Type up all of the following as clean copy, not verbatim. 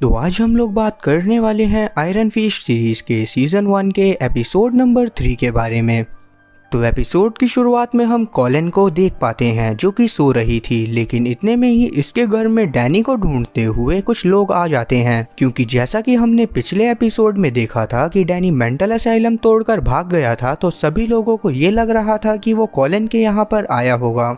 तो आज हम लोग बात करने वाले हैं आयरन फिस्ट सीरीज के सीजन 1 के एपिसोड नंबर 3 के बारे में। तो एपिसोड की शुरुआत में हम कॉलिन को देख पाते हैं जो कि सो रही थी, लेकिन इतने में ही इसके घर में डैनी को ढूंढते हुए कुछ लोग आ जाते हैं, क्योंकि जैसा कि हमने पिछले एपिसोड में देखा था कि डैनी मेंटल असाइलम तोड़कर भाग गया था, तो सभी लोगों को ये लग रहा था कि वो कॉलिन के यहाँ पर आया होगा।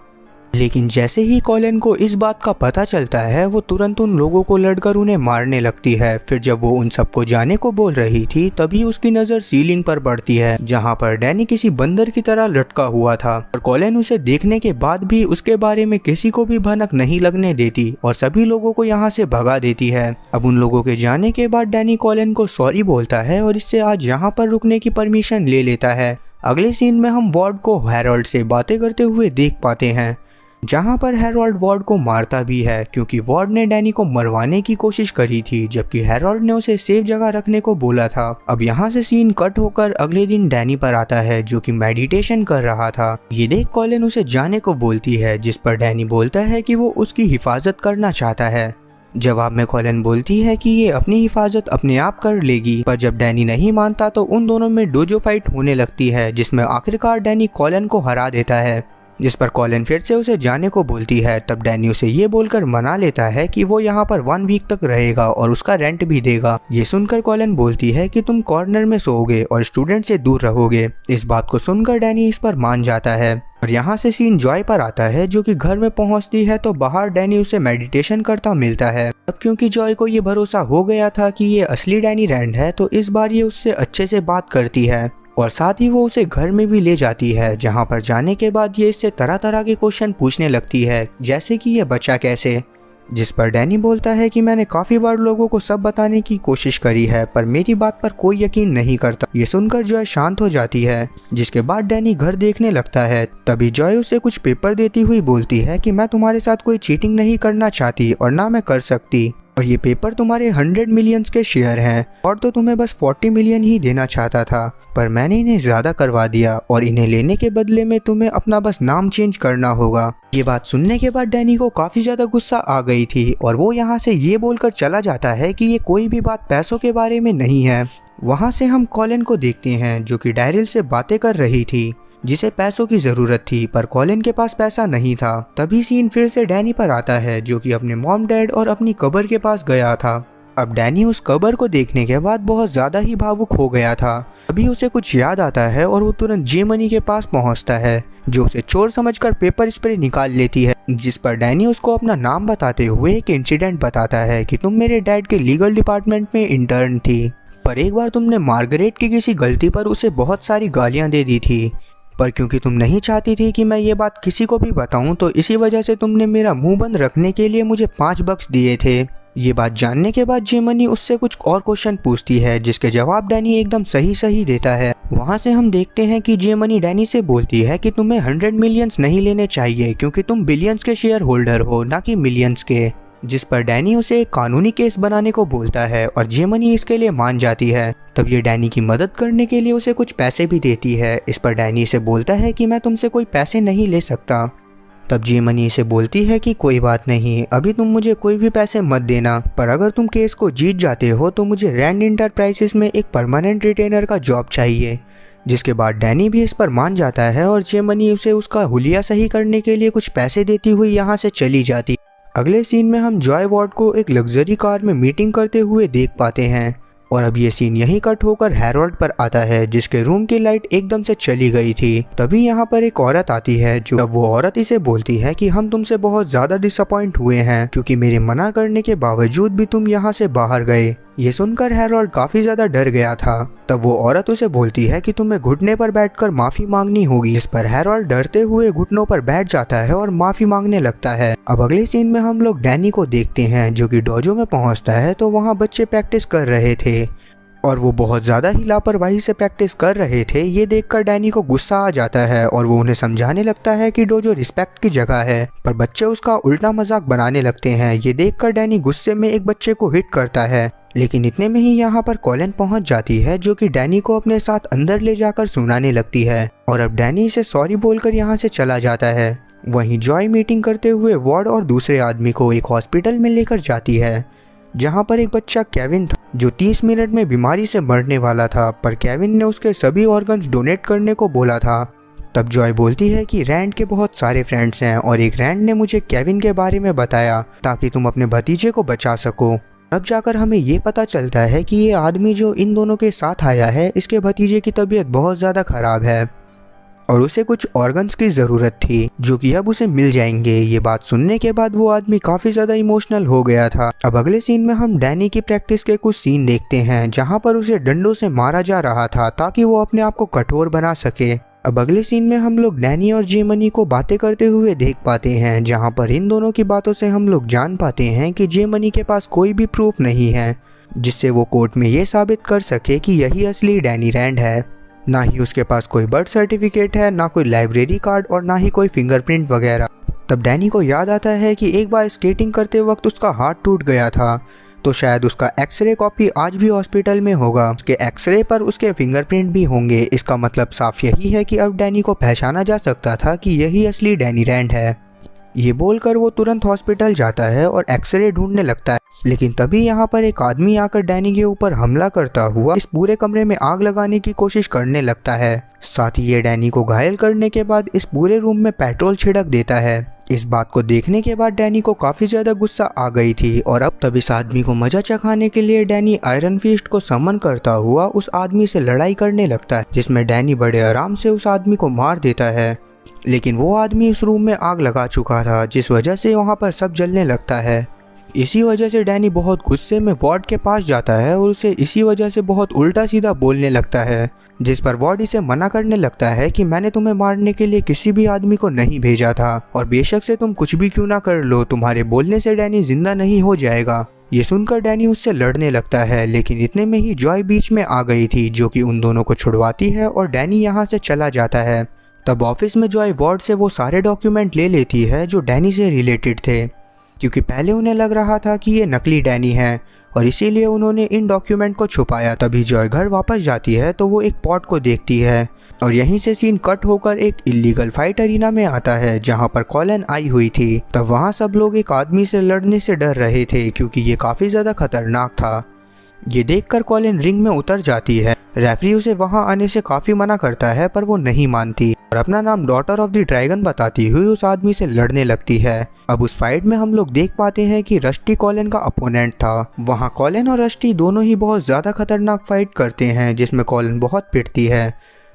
लेकिन जैसे ही कॉलिन को इस बात का पता चलता है, वो तुरंत उन लोगों को लड़कर उन्हें मारने लगती है। फिर जब वो उन सबको जाने को बोल रही थी, तभी उसकी नज़र सीलिंग पर पड़ती है, जहां पर डैनी किसी बंदर की तरह लटका हुआ था। और कॉलिन उसे देखने के बाद भी उसके बारे में किसी को भी भनक नहीं लगने देती और सभी लोगों को यहाँ से भगा देती है। अब उन लोगों के जाने के बाद डैनी कॉलिन को सॉरी बोलता है और इससे आज यहाँ पर रुकने की परमिशन ले लेता है। अगले सीन में हम वार्ड को हैरोल्ड से बातें करते हुए देख पाते हैं, जहां पर हैरोल्ड वार्ड को मारता भी है, क्योंकि वार्ड ने डैनी को मरवाने की कोशिश करी थी, जबकि हैरोल्ड ने उसे सेफ जगह रखने को बोला था। अब यहां से सीन कट होकर अगले दिन डैनी पर आता है, जो कि मेडिटेशन कर रहा था। ये देख कॉलिन उसे जाने को बोलती है, जिस पर डैनी बोलता है कि वो उसकी हिफाजत करना चाहता है। जवाब में कॉलिन बोलती है कि ये अपनी हिफाजत अपने आप कर लेगी, पर जब डैनी नहीं मानता तो उन दोनों में डोजो फाइट होने लगती है, जिसमें आखिरकार डैनी कॉलिन को हरा देता है। जिस पर कॉलिन फिर से उसे जाने को बोलती है। तब डैनी उसे ये बोलकर मना लेता है कि वो यहाँ पर 1 वीक तक रहेगा और उसका रेंट भी देगा। ये सुनकर कॉलिन बोलती है कि तुम कॉर्नर में सोओगे और स्टूडेंट से दूर रहोगे। इस बात को सुनकर डैनी इस पर मान जाता है। और यहाँ से सीन जॉय पर आता है, जो कि घर में पहुँचती है तो बाहर डैनी उसे मेडिटेशन करता मिलता है। अब क्योंकि जॉय को ये भरोसा हो गया था कि ये असली डैनी रैंड है, तो इस बार ये उससे अच्छे से बात करती है और साथ ही वो उसे घर में भी ले जाती है, जहाँ पर जाने के बाद ये इससे तरह तरह के क्वेश्चन पूछने लगती है, जैसे कि ये बचा कैसे। जिस पर डैनी बोलता है कि मैंने काफ़ी बार लोगों को सब बताने की कोशिश करी है, पर मेरी बात पर कोई यकीन नहीं करता। ये सुनकर जॉय शांत हो जाती है, जिसके बाद डैनी घर देखने लगता है। तभी जॉय उसे कुछ पेपर देती हुई बोलती है कि मैं तुम्हारे साथ कोई चीटिंग नहीं करना चाहती और ना मैं कर सकती, और ये पेपर तुम्हारे 100 मिलियंस के शेयर हैं, और तो तुम्हें बस 40 मिलियन ही देना चाहता था, पर मैंने इन्हें ज़्यादा करवा दिया और इन्हें लेने के बदले में तुम्हें अपना बस नाम चेंज करना होगा। ये बात सुनने के बाद डैनी को काफ़ी ज़्यादा गुस्सा आ गई थी और वो यहाँ से ये बोलकर चला जाता है कि ये कोई भी बात पैसों के बारे में नहीं है। वहाँ से हम कॉलिन को देखते हैं, जो कि डायरिल से बातें कर रही थी, जिसे पैसों की ज़रूरत थी, पर कॉलिन के पास पैसा नहीं था। तभी सीन फिर से डैनी पर आता है, जो कि अपने मॉम डैड और अपनी कब्र के पास गया था। अब डैनी उस कब्र को देखने के बाद बहुत ज़्यादा ही भावुक हो गया था। अभी उसे कुछ याद आता है और वो तुरंत जे मनी के पास पहुंचता है, जो उसे चोर समझकर पेपर स्प्रे निकाल लेती है। जिस पर डैनी उसको अपना नाम बताते हुए एक इंसिडेंट बताता है कि तुम मेरे डैड के लीगल डिपार्टमेंट में इंटर्न थी, पर एक बार तुमने मार्गरेट की किसी गलती पर उसे बहुत सारी गालियाँ दे दी थी, पर क्योंकि तुम नहीं चाहती थी कि मैं ये बात किसी को भी बताऊं, तो इसी वजह से तुमने मेरा मुंह बंद रखने के लिए मुझे $5 दिए थे। ये बात जानने के बाद जेमनी उससे कुछ और क्वेश्चन पूछती है, जिसके जवाब डैनी एकदम सही देता है। वहाँ से हम देखते हैं कि जेमनी डैनी से बोलती है कि तुम्हें 100 मिलियंस नहीं लेने चाहिए, क्योंकि तुम बिलियंस के शेयर होल्डर हो, ना कि मिलियंस के। जिस पर डैनी उसे एक कानूनी केस बनाने को बोलता है और जेमनी इसके लिए मान जाती है। तब ये डैनी की मदद करने के लिए उसे कुछ पैसे भी देती है। इस पर डैनी से बोलता है कि मैं तुमसे कोई पैसे नहीं ले सकता। तब जेमनी इसे बोलती है कि कोई बात नहीं, अभी तुम मुझे कोई भी पैसे मत देना, पर अगर तुम केस को जीत जाते हो तो मुझे रैंड इंटरप्राइजेस में एक परमानेंट रिटेनर का जॉब चाहिए। जिसके बाद डैनी भी इस पर मान जाता है और जेमनी उसे उसका हुलिया सही करने के लिए कुछ पैसे देती हुई यहाँ से चली जाती। अगले सीन में हम जॉय वार्ड को एक लग्जरी कार में मीटिंग करते हुए देख पाते हैं, और अब ये सीन यहीं कट होकर हैरोल्ड पर आता है, जिसके रूम की लाइट एकदम से चली गई थी। तभी यहाँ पर एक औरत आती है, जो वो औरत इसे बोलती है कि हम तुमसे बहुत ज़्यादा डिसअपॉइंट हुए हैं, क्योंकि मेरे मना करने के बावजूद भी तुम यहाँ से बाहर गए। ये सुनकर हैरोल्ड काफ़ी ज़्यादा डर गया था। तब वो औरत उसे बोलती है कि तुम्हें घुटने पर बैठकर माफ़ी मांगनी होगी। इस पर हैरोल्ड डरते हुए घुटनों पर बैठ जाता है और माफ़ी मांगने लगता है। अब अगले सीन में हम लोग डैनी को देखते हैं, जो कि डोजो में पहुंचता है तो वहाँ बच्चे प्रैक्टिस कर रहे थे और वो बहुत ज़्यादा ही लापरवाही से प्रैक्टिस कर रहे थे। ये देखकर डैनी को गुस्सा आ जाता है और वो उन्हें समझाने लगता है कि डोजो रिस्पेक्ट की जगह है, पर बच्चे उसका उल्टा मजाक बनाने लगते हैं। ये देखकर डैनी गुस्से में एक बच्चे को हिट करता है, लेकिन इतने में ही यहाँ पर कॉलिन पहुँच जाती है, जो कि डैनी को अपने साथ अंदर ले जाकर सुनाने लगती है। और अब डैनी इसे सॉरी बोलकर यहाँ से चला जाता है। वहीं जॉय मीटिंग करते हुए वार्ड और दूसरे आदमी को एक हॉस्पिटल में लेकर जाती है, जहाँ पर एक बच्चा केविन था जो 30 मिनट में बीमारी से मरने वाला था, पर केविन ने उसके सभी ऑर्गन्स डोनेट करने को बोला था। तब जॉय बोलती है कि रैंड के बहुत सारे फ्रेंड्स हैं और एक रैंड ने मुझे केविन के बारे में बताया ताकि तुम अपने भतीजे को बचा सको। अब जाकर हमें ये पता चलता है कि ये आदमी जो इन दोनों के साथ आया है, इसके भतीजे की तबीयत बहुत ज़्यादा ख़राब है और उसे कुछ ऑर्गन्स की ज़रूरत थी जो कि अब उसे मिल जाएंगे। ये बात सुनने के बाद वो आदमी काफ़ी ज़्यादा इमोशनल हो गया था। अब अगले सीन में हम डैनी की प्रैक्टिस के कुछ सीन देखते हैं जहाँ पर उसे डंडों से मारा जा रहा था ताकि वो अपने आप को कठोर बना सके। अब अगले सीन में हम लोग डैनी और जे मनी को बातें करते हुए देख पाते हैं, जहाँ पर इन दोनों की बातों से हम लोग जान पाते हैं कि जे मनी के पास कोई भी प्रूफ नहीं है जिससे वो कोर्ट में ये साबित कर सके कि यही असली डैनी रैंड है। ना ही उसके पास कोई बर्थ सर्टिफिकेट है, ना कोई लाइब्रेरी कार्ड और ना ही कोई फिंगरप्रिंट वगैरह। तब डैनी को याद आता है कि एक बार स्केटिंग करते वक्त उसका हाथ टूट गया था, तो शायद उसका एक्सरे कॉपी आज भी हॉस्पिटल में होगा। उसके एक्सरे पर उसके फिंगरप्रिंट भी होंगे। इसका मतलब साफ यही है कि अब डैनी को पहचाना जा सकता था कि यही असली डैनी रैंड है। ये बोलकर वो तुरंत हॉस्पिटल जाता है और एक्सरे ढूंढने लगता है, लेकिन तभी यहाँ पर एक आदमी आकर डैनी के ऊपर हमला करता हुआ इस पूरे कमरे में आग लगाने की कोशिश करने लगता है। साथ ही ये डैनी को घायल करने के बाद इस पूरे रूम में पेट्रोल छिड़क देता है। इस बात को देखने के बाद डैनी को काफ़ी ज़्यादा गुस्सा आ गई थी और अब तब इस आदमी को मजा चखाने के लिए डैनी आयरन फिस्ट को समन करता हुआ उस आदमी से लड़ाई करने लगता है, जिसमें डैनी बड़े आराम से उस आदमी को मार देता है। लेकिन वो आदमी उस रूम में आग लगा चुका था, जिस वजह से वहाँ पर सब जलने लगता है। इसी वजह से डैनी बहुत गुस्से में वार्ड के पास जाता है और उसे इसी वजह से बहुत उल्टा सीधा बोलने लगता है, जिस पर वार्ड इसे मना करने लगता है कि मैंने तुम्हें मारने के लिए किसी भी आदमी को नहीं भेजा था और बेशक से तुम कुछ भी क्यों ना कर लो, तुम्हारे बोलने से डैनी जिंदा नहीं हो जाएगा। ये सुनकर डैनी उससे लड़ने लगता है, लेकिन इतने में ही जॉय बीच में आ गई थी जो कि उन दोनों को छुड़वाती है और डैनी यहाँ से चला जाता है। तब ऑफिस में जॉय वार्ड से वो सारे डॉक्यूमेंट ले लेती है जो डैनी से रिलेटेड थे, क्योंकि पहले उन्हें लग रहा था कि ये नकली डैनी है और इसीलिए उन्होंने इन डॉक्यूमेंट को छुपाया। तभी जॉय घर वापस जाती है तो वो एक पॉट को देखती है और यहीं से सीन कट होकर एक इलीगल फाइट अरीना में आता है जहां पर कॉलिन आई हुई थी। तब वहां सब लोग एक आदमी से लड़ने से डर रहे थे क्योंकि ये काफ़ी ज़्यादा खतरनाक था। ये देखकर कॉलिन रिंग में उतर जाती है। रेफरी उसे वहां आने से काफ़ी मना करता है पर वो नहीं मानती और अपना नाम डॉटर ऑफ द ड्रैगन बताती हुई उस आदमी से लड़ने लगती है। अब उस फाइट में हम लोग देख पाते हैं कि रस्टी कॉलिन का अपोनेंट था। वहां कॉलिन और रस्टी दोनों ही बहुत ज़्यादा खतरनाक फाइट करते हैं जिसमें कॉलिन बहुत पिटती है,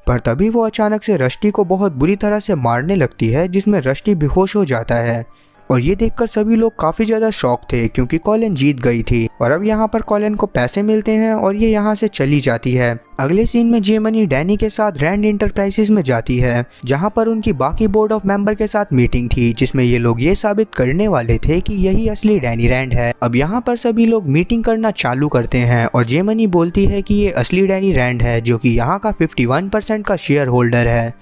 पर तभी वो अचानक से रस्टी को बहुत बुरी तरह से मारने लगती है जिसमें रस्टी बेहोश हो जाता है। और ये देखकर सभी लोग काफ़ी ज़्यादा शॉक थे क्योंकि कॉलिन जीत गई थी और अब यहाँ पर कॉलिन को पैसे मिलते हैं और ये यहाँ से चली जाती है। अगले सीन में जे मनी डैनी के साथ रैंड इंटरप्राइजेस में जाती है जहाँ पर उनकी बाकी बोर्ड ऑफ मेंबर के साथ मीटिंग थी जिसमें ये लोग ये साबित करने वाले थे कि यही असली डैनी रैंड है। अब यहाँ पर सभी लोग मीटिंग करना चालू करते हैं और जे मनी बोलती है कि ये असली डैनी रैंड है जो कि यहाँ का 51% का शेयर होल्डर है।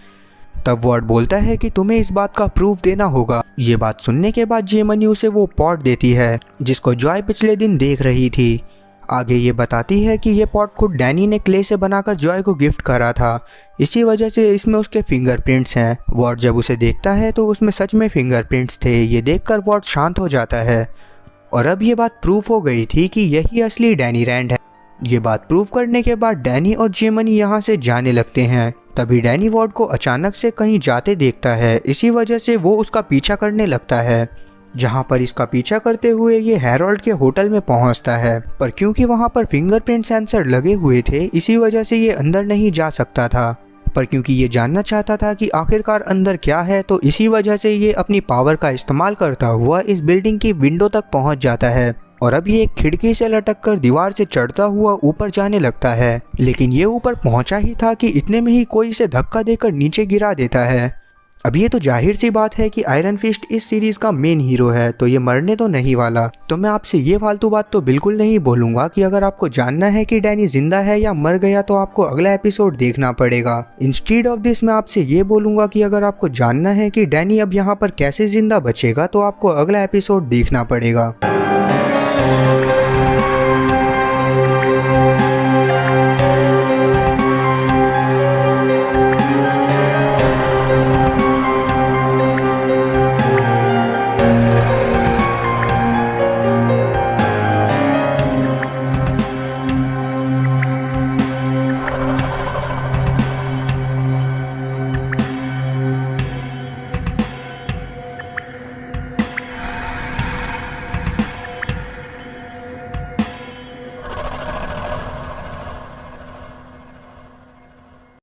तब वार्ड बोलता है कि तुम्हें इस बात का प्रूफ देना होगा। ये बात सुनने के बाद जे मनी उसे वो पॉट देती है जिसको जॉय पिछले दिन देख रही थी। आगे ये बताती है कि ये पॉट खुद डैनी ने क्ले से बनाकर जॉय को गिफ्ट करा था, इसी वजह से इसमें उसके फिंगरप्रिंट्स हैं। वार्ड जब उसे देखता है तो उसमें सच में फिंगरप्रिंट्स थे। ये देखकर वार्ड शांत हो जाता है और अब ये बात प्रूफ हो गई थी कि यही असली डैनी रैंड है। ये बात प्रूफ करने के बाद डैनी और जे मनी यहाँ से जाने लगते हैं। तभी डैनी वार्ड को अचानक से कहीं जाते देखता है, इसी वजह से वो उसका पीछा करने लगता है। जहाँ पर इसका पीछा करते हुए ये हैरोल्ड के होटल में पहुँचता है, पर क्योंकि वहाँ पर फिंगरप्रिंट सेंसर लगे हुए थे इसी वजह से ये अंदर नहीं जा सकता था। पर क्योंकि ये जानना चाहता था कि आखिरकार अंदर क्या है तो इसी वजह से ये अपनी पावर का इस्तेमाल करता हुआ इस बिल्डिंग की विंडो तक पहुँच जाता है और अब ये एक खिड़की से लटककर दीवार से चढ़ता हुआ ऊपर जाने लगता है। लेकिन ये ऊपर पहुंचा ही था कि इतने में ही कोई इसे धक्का देकर नीचे गिरा देता है। अब ये तो जाहिर सी बात है कि आयरन फिस्ट इस सीरीज का मेन हीरो है तो ये मरने तो नहीं वाला। तो मैं आपसे ये फालतू बात तो बिल्कुल नहीं बोलूंगा कि अगर आपको जानना है कि डैनी जिंदा है या मर गया तो आपको अगला एपिसोड देखना पड़ेगा। इंस्टीड ऑफ दिस मैं आपसे ये बोलूंगा कि अगर आपको जानना है कि डैनी अब यहाँ पर कैसे जिंदा बचेगा तो आपको अगला एपिसोड देखना पड़ेगा।